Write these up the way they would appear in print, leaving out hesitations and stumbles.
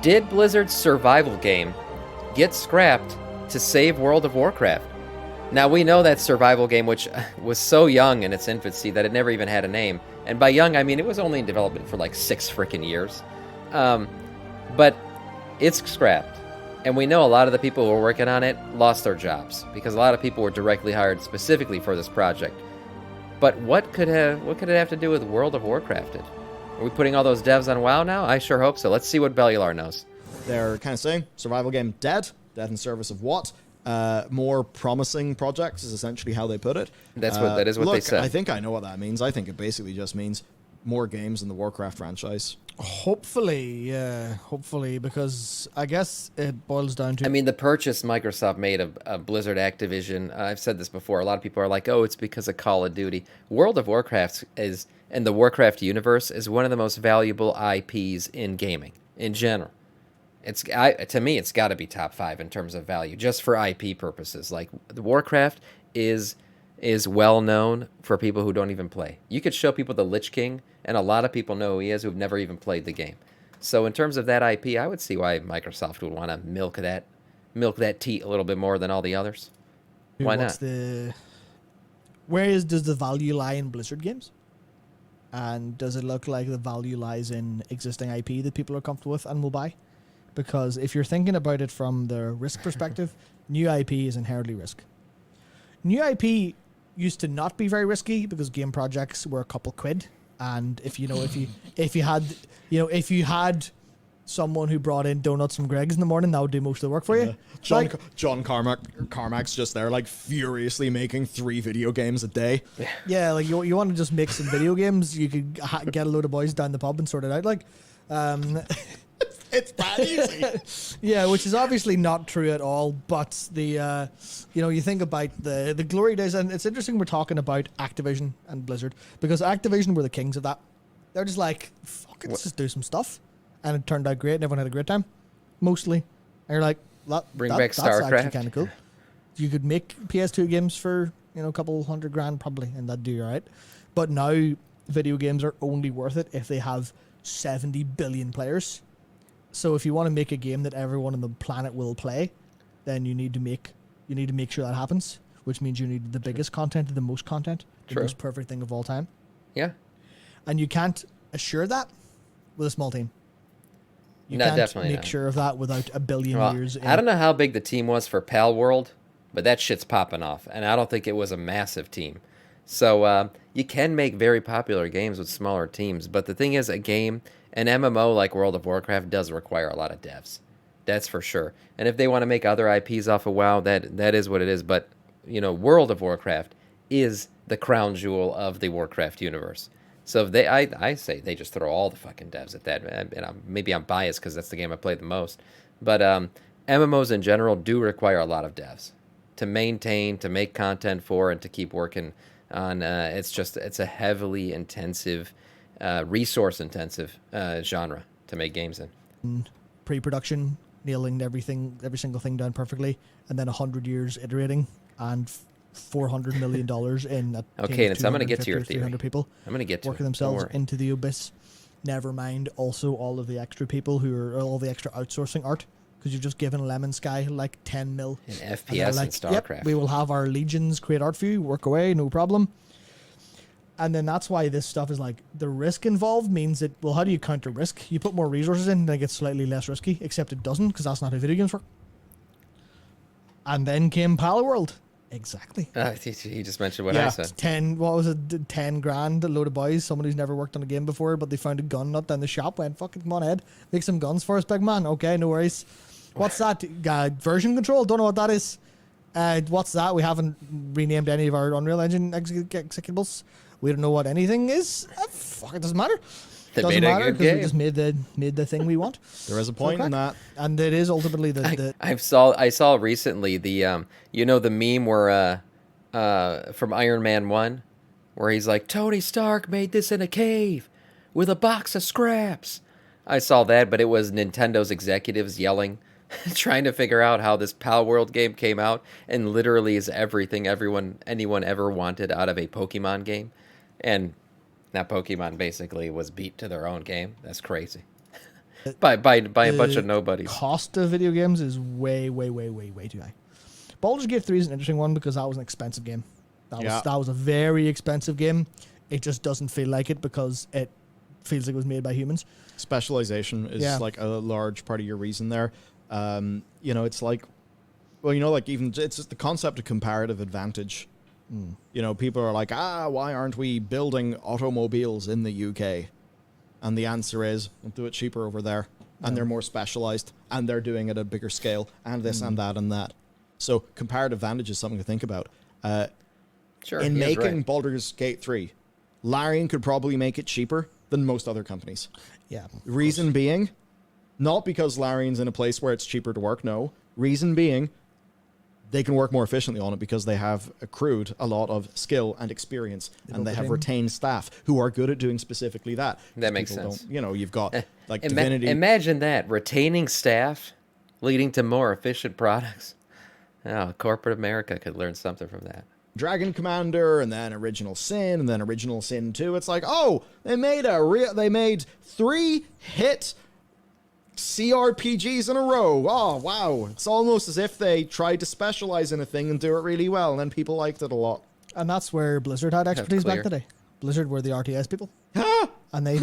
Did Blizzard's survival game get scrapped to save World of Warcraft? Now, we know that survival game, which was so young in its infancy that it never even had a name. And by young, I mean it was only in development for like 6 freaking years. But it's scrapped. And we know a lot of the people who were working on it lost their jobs because a lot of people were directly hired specifically for this project. But what could it have to do with World of Warcraft? Are we putting all those devs on WoW now? I sure hope so. Let's see what Bellular knows. They're kind of saying survival game dead in service of what? More promising projects is essentially how they put it. That is what they said. I think I know what that means. I think it basically just means more games in the Warcraft franchise. Hopefully, yeah. Hopefully, because I guess it boils down to... I mean, the purchase Microsoft made of Blizzard Activision, I've said this before, a lot of people are like, oh, it's because of Call of Duty. World of Warcraft is, and the Warcraft universe, is one of the most valuable IPs in gaming, in general. To me, it's got to be top 5 in terms of value, just for IP purposes. Like, the Warcraft is well known for people who don't even play. You could show people the Lich King, and a lot of people know who he is who've never even played the game. So in terms of that IP, I would see why Microsoft would want to milk that teat a little bit more than all the others. Why not? Does the value lie in Blizzard games? And does it look like the value lies in existing IP that people are comfortable with and will buy? Because if you're thinking about it from the risk perspective, new IP is inherently risk. New IP used to not be very risky because game projects were a couple quid, and if you had someone who brought in donuts from Greg's in the morning, that would do most of the work for you. John Carmack's just there, like, furiously making 3 video games a day. Yeah, like you want to just make some video games, you could get a load of boys down the pub and sort it out. Like, it's that easy. Yeah, which is obviously not true at all. But you think about the glory days, and it's interesting we're talking about Activision and Blizzard because Activision were the kings of that. They're just like, fuck it, let's just do some stuff, and it turned out great, and everyone had a great time, mostly. And you're like, bring back that's StarCraft. actually kind of cool. You could make PS2 games for a couple $100,000 probably, and that'd do you right. But now video games are only worth it if they have 70 billion players. So if you want to make a game that everyone on the planet will play, then you need to make sure that happens, which means you need the biggest content, the most content, the most perfect thing of all time. Yeah. And you can't assure that with a small team. You No, can't definitely make not. sure of that without a billion Well, years. I don't know how big the team was for Palworld, but that shit's popping off, and I don't think it was a massive team. So you can make very popular games with smaller teams, but the thing is, an MMO like World of Warcraft does require a lot of devs. That's for sure. And if they want to make other IPs off of WoW, that is what it is. But, World of Warcraft is the crown jewel of the Warcraft universe. So if I say they just throw all the fucking devs at that. And maybe I'm biased because that's the game I play the most. But MMOs in general do require a lot of devs to maintain, to make content for, and to keep working on. It's a heavily intensive, resource-intensive genre to make games in. Pre-production, nailing every single thing down perfectly, and then 100 years iterating, and $400 million in a Okay, team of and so I'm going to get to your 250 or theory. 300 people I'm going to get to working it. themselves Don't worry. into the abyss. Never mind also all of the extra people all the extra outsourcing art, because you've just given Lemon Sky like 10 mil. In FPS and StarCraft. Yep, we will have our legions create art for you, work away, no problem. And then that's why this stuff is like, the risk involved means that, well, how do you counter risk? You put more resources in, then it gets slightly less risky, except it doesn't, because that's not how video games work. And then came Palworld. Exactly. He just mentioned what I said. 10 grand, a load of boys, someone who's never worked on a game before, but they found a gun nut down the shop, went, fucking come on ahead, make some guns for us, big man. Okay, no worries. What's that? Version control? Don't know what that is. What's that? We haven't renamed any of our Unreal Engine executables. We don't know what anything is. Fuck, it doesn't matter. They Doesn't made a matter good because we game. just made the thing we want. There is a point in that. And it is ultimately the I saw recently the the meme where from Iron Man 1 where he's like, Tony Stark made this in a cave with a box of scraps. I saw that, but it was Nintendo's executives yelling, trying to figure out how this Palworld game came out, and literally is everything anyone ever wanted out of a Pokemon game. And that Pokemon basically was beat to their own game. That's crazy. by a bunch the of nobodies. cost of video games is way, way, way, way, way too high. Baldur's Gate 3 is an interesting one because that was an expensive game. That was a very expensive game. It just doesn't feel like it because it feels like it was made by humans. Specialization is like a large part of your reason there. It's like, well, even it's just the concept of comparative advantage. People are like, why aren't we building automobiles in the UK? And the answer is, we'll do it cheaper over there. And they're more specialized, and they're doing it at a bigger scale, and this and that and that. So comparative advantage is something to think about. Sure. In making Baldur's Gate 3, Larian could probably make it cheaper than most other companies. Yeah. Reason being, not because Larian's in a place where it's cheaper to work, no. Reason being, they can work more efficiently on it because they have accrued a lot of skill and experience, and they have retained staff who are good at doing specifically that. That makes sense. You've got like Divinity. Imagine that, retaining staff leading to more efficient products. Oh, corporate America could learn something from that. Dragon Commander, and then Original Sin, and then Original Sin 2. It's like, they made 3 hit CRPGs in a row. Oh, wow. It's almost as if they tried to specialize in a thing and do it really well, and then people liked it a lot. And that's where Blizzard had expertise back today. Blizzard were the RTS people. And they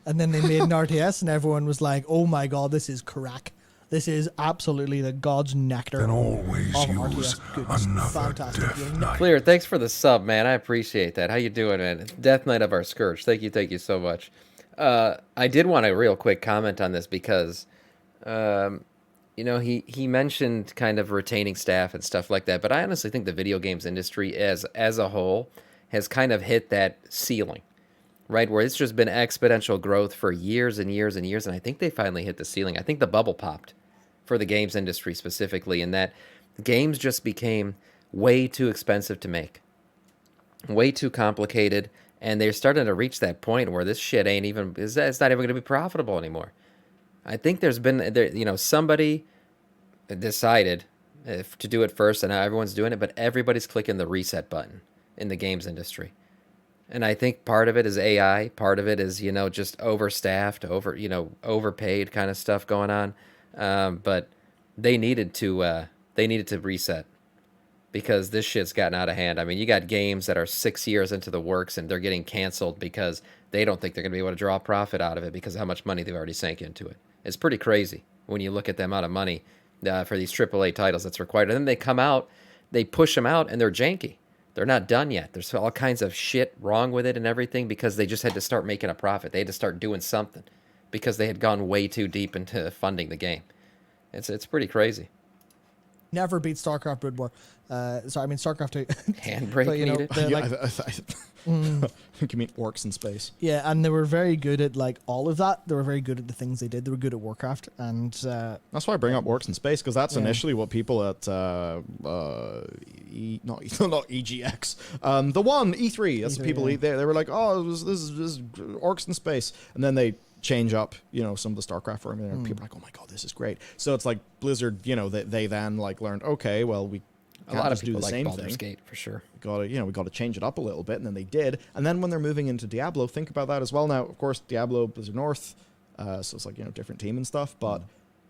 and then they made an RTS, and everyone was like, oh my god, this is crack. This is absolutely the god's nectar. Then always of use RTS. another Fantastic. Death Knight. Clear, thanks for the sub, man. I appreciate that. How you doing, man? Death Knight of our Scourge. Thank you so much. I did want a real quick comment on this because, he mentioned kind of retaining staff and stuff like that. But I honestly think the video games industry as a whole has kind of hit that ceiling, right? Where it's just been exponential growth for years and years and years. And I think they finally hit the ceiling. I think the bubble popped for the games industry specifically, in that games just became way too expensive to make, way too complicated, and they're starting to reach that point where this shit it's not even going to be profitable anymore. I think somebody decided to do it first, and now everyone's doing it, but everybody's clicking the reset button in the games industry. And I think part of it is AI, part of it is, just overstaffed, overpaid kind of stuff going on. But they needed to reset because this shit's gotten out of hand. I mean, you got games that are 6 years into the works and they're getting canceled because they don't think they're going to be able to draw a profit out of it because of how much money they've already sank into it. It's pretty crazy when you look at the amount of money for these AAA titles that's required. And then they come out, they push them out, and they're janky. They're not done yet. There's all kinds of shit wrong with it and everything because they just had to start making a profit. They had to start doing something because they had gone way too deep into funding the game. It's pretty crazy. Never beat StarCraft Brood War. StarCraft 2. Handbrake but, needed? I think you mean Orcs in Space. Yeah, and they were very good at all of that. They were very good at the things they did. They were good at Warcraft, and that's why I bring up Orcs in Space, because that's initially what people at not EGX, the one E3. That's what people they were like, this is Orcs in Space, and then they change up, some of the StarCraft formula, and people are like, oh my god, this is great. So it's like Blizzard, they then learned, okay, well, we can't a lot of just do people the like same Baldur's thing. Gate for sure. We got to change it up a little bit, and then they did. And then when they're moving into Diablo, think about that as well. Now, of course, Diablo, Blizzard North, so it's different team and stuff. But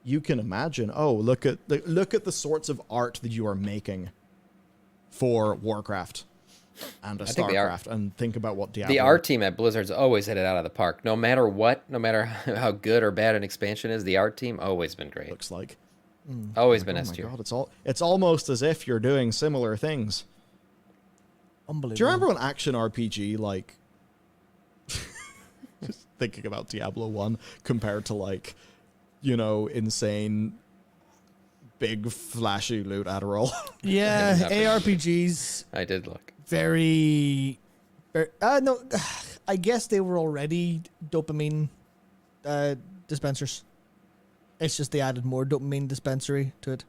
you can imagine, look at the sorts of art that you are making for Warcraft and StarCraft, and think about what Diablo. The art team at Blizzard's always hit it out of the park. No matter what, no matter how good or bad an expansion is, the art team always been great. Looks like. Always been S tier. Oh my god, it's almost as if you're doing similar things. Unbelievable. Do you remember an action RPG just thinking about Diablo 1 compared to insane big flashy loot Adderall? Yeah, ARPGs. I did look. Very no, I guess they were already dopamine dispensers. It's just they added more dopamine dispensary to it.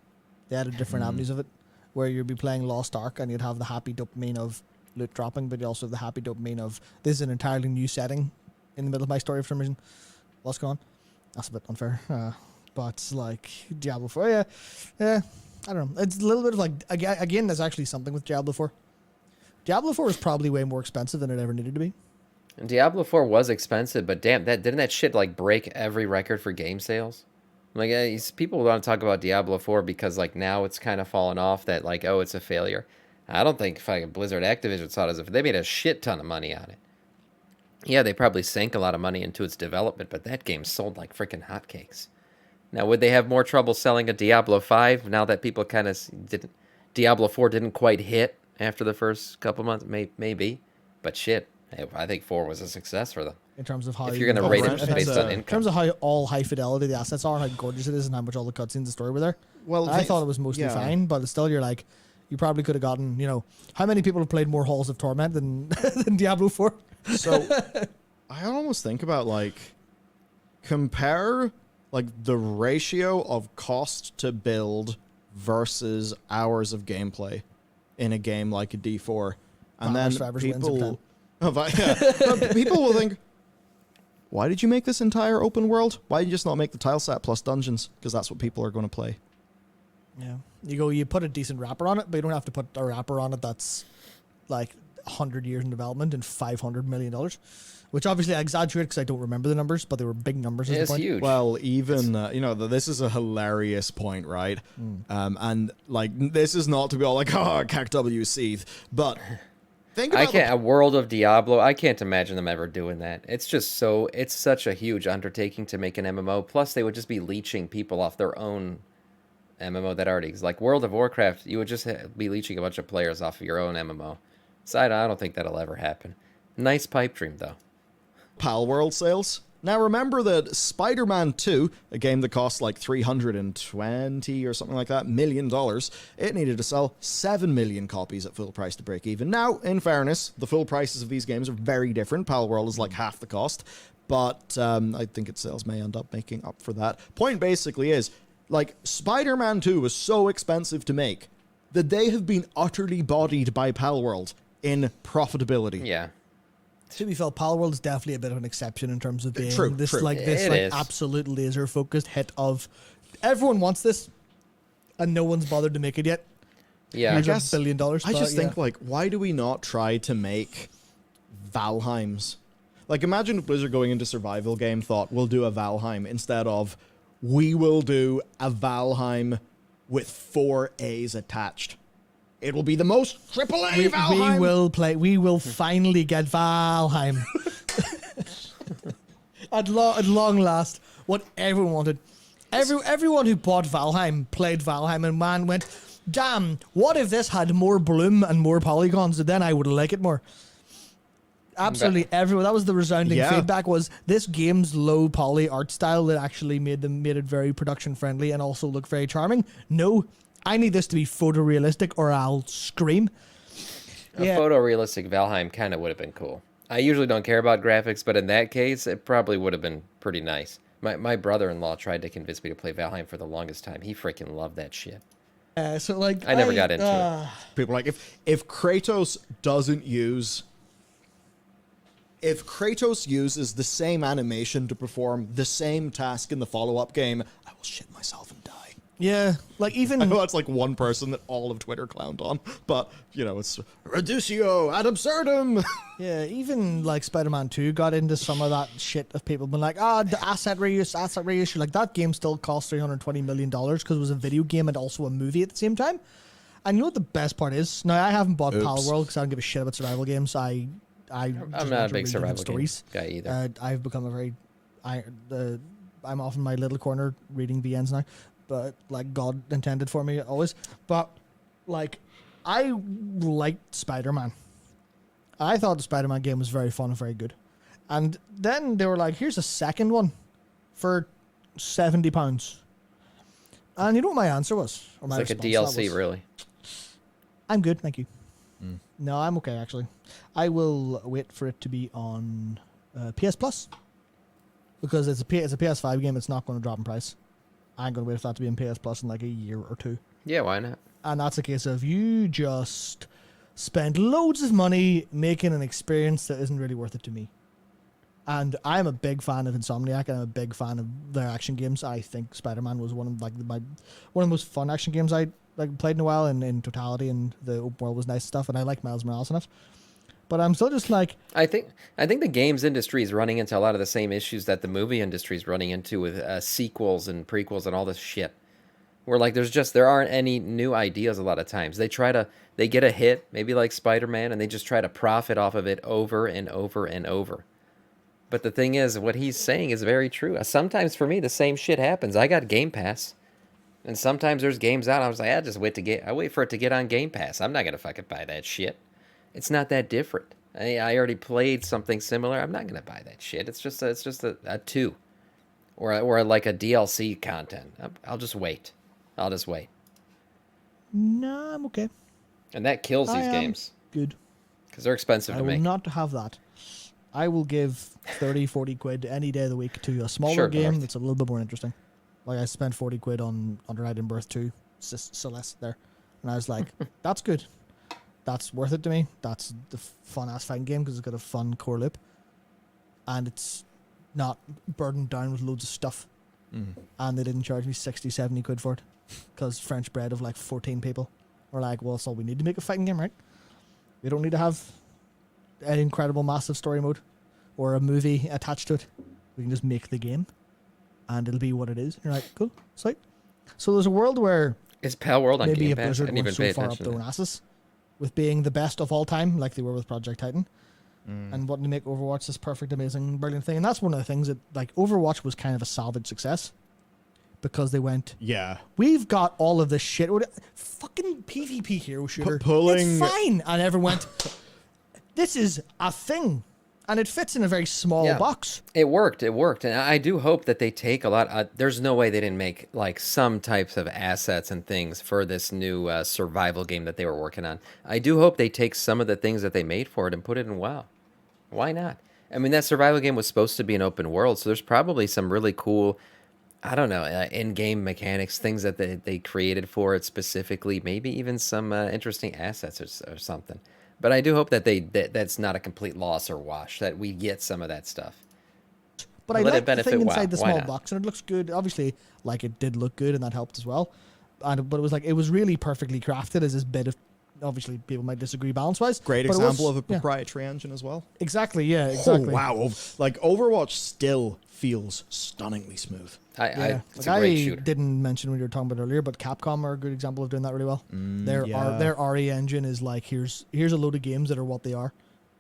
They added different avenues of it, where you'd be playing Lost Ark and you'd have the happy dopamine of loot dropping, but you also have the happy dopamine of this is an entirely new setting in the middle of my story for some reason. What's going on? That's a bit unfair. But Diablo 4, yeah, I don't know. It's a little bit of again, there's actually something with Diablo 4. Diablo 4 is probably way more expensive than it ever needed to be. And Diablo 4 was expensive, but damn, didn't that shit like break every record for game sales? Like people want to talk about Diablo 4 because like now it's kind of fallen off that like oh it's a failure. I don't think fucking Blizzard Activision saw it as if they made a shit ton of money on it. Yeah, they probably sank a lot of money into its development, but that game sold like freaking hotcakes. Now, would they have more trouble selling a Diablo 5 now that people kind of didn't... Diablo 4 didn't quite hit after the first couple months? Maybe. But shit, I think 4 was a success for them. In terms of how... If you're going to rate it based on income. In terms of how all high fidelity the assets are, how gorgeous it is, and how much all the cutscenes and story were there. Well, I thought it was mostly fine, but still you're like... You probably could have gotten, how many people have played more Halls of Torment than Diablo 4? So, I almost think about, like, compare, like, the ratio of cost to build versus hours of gameplay in a game like a D4. And then people... people will think, why did you make this entire open world? Why did you just not make the tile set plus dungeons? Because that's what people are going to play. Yeah. You put a decent wrapper on it, but you don't have to put a wrapper on it that's like 100 years in development and $500 million, which obviously I exaggerate because I don't remember the numbers, but they were big numbers. It's huge. Well, even, this is a hilarious point, right? And like, this is not to be all like, CAC Seeth, but think about a world of Diablo, I can't imagine them ever doing that. It's just it's such a huge undertaking to make an MMO. Plus, they would just be leeching people off their own MMO that already exists. Like World of Warcraft, you would just be leeching a bunch of players off of your own MMO. So I don't think that'll ever happen. Nice pipe dream, though. Palworld sales. Now remember that Spider-Man 2, a game that cost like $320 or something like that, $1 million, it needed to sell 7 million copies at full price to break even. Now, in fairness, the full prices of these games are very different. Palworld is like half the cost, but I think its sales may end up making up for that. Point basically is, like, Spider-Man 2 was so expensive to make that they have been utterly bodied by Palworld in profitability. Yeah. To be fair, Palworld is definitely a bit of an exception in terms of being true. absolute laser-focused hit of everyone wants this, and no one's bothered to make it yet. Yeah, I guess $1 billion. I just think, like, why do we not try to make Valheims? Like, imagine if Blizzard going into survival game thought, we'll do a Valheim instead of, we will do a Valheim with 4 A's attached. It will be the most AAA Valheim. We will finally get Valheim. at long last, what everyone wanted. Everyone who bought Valheim played Valheim, and man went, damn, what if this had more bloom and more polygons? And then I would like it more. Absolutely everyone. That was the resounding feedback, was this game's low poly art style that actually made it very production friendly and also look very charming. No, I need this to be photorealistic or I'll scream. A photorealistic Valheim kind of would have been cool. I usually don't care about graphics, but in that case, it probably would have been pretty nice. My brother-in-law tried to convince me to play Valheim for the longest time. He freaking loved that shit. I never got into it. People are like, if Kratos uses the same animation to perform the same task in the follow-up game, I will shit myself and die. Yeah, like even... I know that's like one person that all of Twitter clowned on, but, it's reducio ad absurdum. Yeah, even like Spider-Man 2 got into some of that shit of people being like, the asset reuse. Like, that game still cost $320 million because it was a video game and also a movie at the same time. And you know what the best part is? Now, I haven't bought Palworld because I don't give a shit about survival games. I'm not a big survival game guy either. I've become I'm off in my little corner reading VNs now, but like God intended for me always. But like, I liked Spider-Man. I thought the Spider-Man game was very fun and very good. And then they were like, here's a second one for £70. And you know what my answer was? Or my it's like a DLC, really. I'm good, thank you. No, I'm okay, actually. I will wait for it to be on PS Plus. Because it's a PS5 game, it's not going to drop in price. I ain't going to wait for that to be in PS Plus in like a year or two. Yeah, why not? And that's a case of you just spend loads of money making an experience that isn't really worth it to me. And I'm a big fan of Insomniac, and I'm a big fan of their action games. I think Spider-Man was one of the most fun action games I played in a while, and in totality, and the open world was nice stuff, and I like Miles Morales enough. But I'm still just like, I think the games industry is running into a lot of the same issues that the movie industry is running into with sequels and prequels and all this shit. Where like there aren't any new ideas a lot of times. They get a hit, maybe like Spider-Man, and they just try to profit off of it over and over and over. But the thing is, what he's saying is very true. Sometimes for me, the same shit happens. I got Game Pass, and sometimes there's games out. I was like, I wait for it to get on Game Pass. I'm not gonna fucking buy that shit. It's not that different. I already played something similar. I'm not gonna buy that shit. It's just a two, or like a DLC content. I'll just wait. I'll just wait. nah, I'm okay. And that kills these games. Good. Because they're expensive to make. I will not have that. I will give 30, 40 quid any day of the week to a smaller game that's a little bit more interesting. Like I spent 40 quid on Under Night in Birth 2, Celeste there. And I was like, that's good. That's worth it to me. That's the fun-ass fighting game because it's got a fun core loop. And it's not burdened down with loads of stuff. And they didn't charge me 60, 70 quid for it. Because French bred of like 14 people were like, well, that's all we need to make a fighting game, right? We don't need to have an incredible massive story mode or a movie attached to it. We can just make the game and it'll be what it is. You're like, cool, sweet. So there's a world where is Palworld on maybe Game if Pass? Blizzard weren't so far up their own asses with being the best of all time, like they were with Project Titan, and wanting to make Overwatch this perfect, amazing, brilliant thing. And that's one of the things that, like, Overwatch was kind of a salvage success because they went, yeah, we've got all of this shit. Fucking PvP hero shooter. Pulling. It's fine. And everyone went, this is a thing. And it fits in a very small box. It worked. And I do hope that they take a lot. There's no way they didn't make like some types of assets and things for this new survival game that they were working on. I do hope they take some of the things that they made for it and put it in WoW. Why not? I mean, that survival game was supposed to be an open world, so there's probably some really cool, I don't know, in-game mechanics, things that they created for it specifically, maybe even some interesting assets or something. But I do hope that that's not a complete loss or wash, that we get some of that stuff. But I like the thing inside the small box, and it looks good. Obviously, like, it did look good, and that helped as well. But it was really perfectly crafted as this bit of, obviously, people might disagree balance-wise. Great example of a proprietary engine as well. Exactly, yeah, exactly. Oh, wow. Like, Overwatch still feels stunningly smooth. It's a great shooter. I didn't mention when you were talking about earlier, but Capcom are a good example of doing that really well. Their RE engine is like, here's a load of games that are what they are,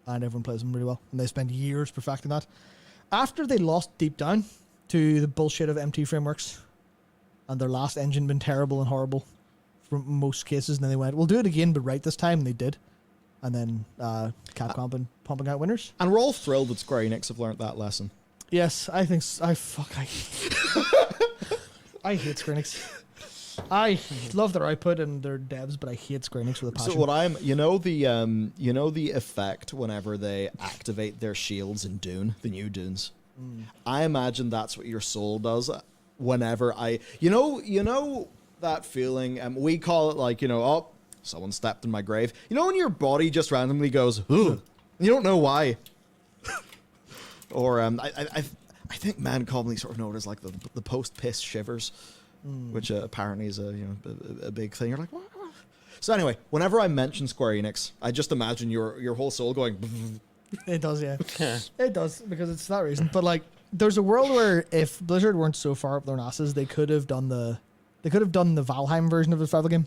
and everyone plays them really well. And they spend years perfecting that. After they lost deep down to the bullshit of MT frameworks, and their last engine been terrible and horrible for most cases, and then they went, we'll do it again, but right this time, and they did. And then Capcom been pumping out winners. And we're all thrilled that Square Enix have learned that lesson. Yes, I think I hate Square Enix. I love their output and their devs, but I hate Square Enix with a passion. So what the effect whenever they activate their shields in Dune, the new Dunes. I imagine that's what your soul does whenever that feeling, we call it like, oh, someone stepped in my grave. You know when your body just randomly goes, ugh, you don't know why. Or I think man commonly sort of know it as like the post-piss shivers, which apparently is a big thing. You're like, what? So anyway, whenever I mention Square Enix, I just imagine your whole soul going. It does, yeah. It does, because it's that reason. But like, there's a world where if Blizzard weren't so far up their asses, they could have done the Valheim version of the survival game.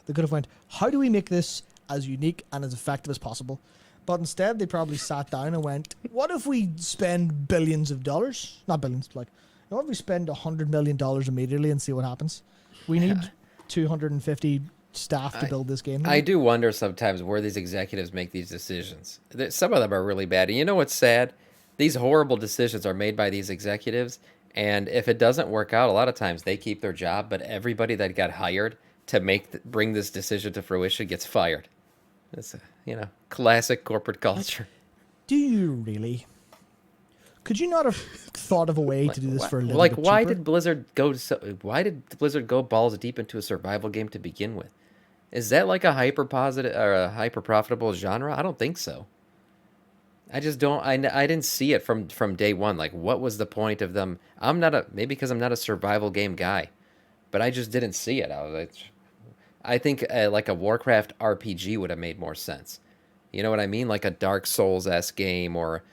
They could have went, how do we make this as unique and as effective as possible? But instead, they probably sat down and went, what if we spend billions of dollars? Not billions, like, what if we spend $100 million immediately and see what happens? We need 250 staff to build this game. I do wonder sometimes where these executives make these decisions. Some of them are really bad. And you know what's sad? These horrible decisions are made by these executives. And if it doesn't work out, a lot of times they keep their job. But everybody that got hired to bring this decision to fruition gets fired. It's classic corporate culture. Do you really? Could you not have thought of a way to do this for a little bit cheaper? Why did Blizzard go balls deep into a survival game to begin with? Is that like a hyper positive or a hyper profitable genre? I don't think so. I just don't. I didn't see it from day one. Like, what was the point of them? Maybe because I'm not a survival game guy, but I just didn't see it. I think like a Warcraft RPG would have made more sense. You know what I mean? Like a Dark Souls-esque game or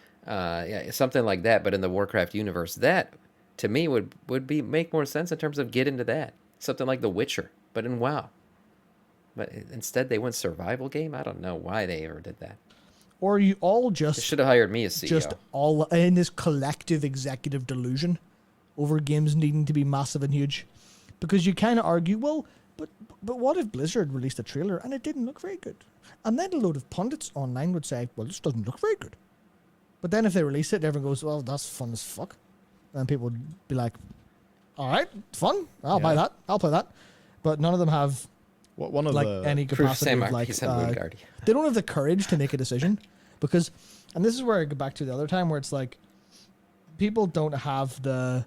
something like that, but in the Warcraft universe. That, to me, would make more sense in terms of get into that. Something like The Witcher, but in WoW. But instead they went survival game? I don't know why they ever did that. Or you all just... They should have hired me as CEO. Just all in this collective executive delusion over games needing to be massive and huge. Because you kind of argue, well, but what if Blizzard released a trailer and it didn't look very good? And then a load of pundits online would say, well, this doesn't look very good. But then if they release it, everyone goes, well, that's fun as fuck. And people would be like, all right, fun. I'll buy that. I'll play that. But none of them have one of any capacity of like... they don't have the courage to make a decision. Because, and this is where I go back to the other time where it's like, people don't have the...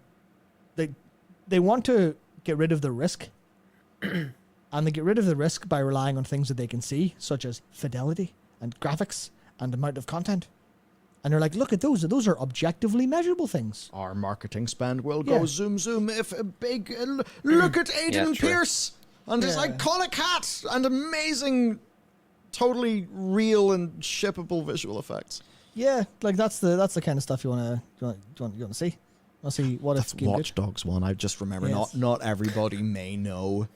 They want to get rid of the risk. And they get rid of the risk by relying on things that they can see, such as fidelity and graphics and amount of content. And they're like, look at those. Those are objectively measurable things. Our marketing spend will go zoom if a big... look at Aiden Pierce and his iconic hat and amazing, totally real and shippable visual effects. Yeah, like that's the kind of stuff you want to see. I'll see what that's if Watch Dogs one. I just remember not everybody may know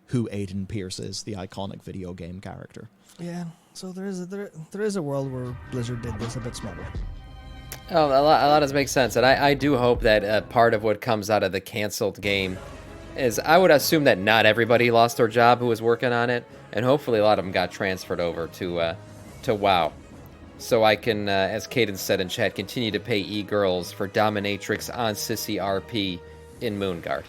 who Aiden Pierce is, the iconic video game character. Yeah, so there is a world where Blizzard did this a bit smarter. Oh, a lot does make sense, and I do hope that part of what comes out of the canceled game is, I would assume that not everybody lost their job who was working on it, and hopefully a lot of them got transferred over to WoW. So I can, as Caden said in chat, continue to pay e-girls for dominatrix on Sissy RP in Moonguard.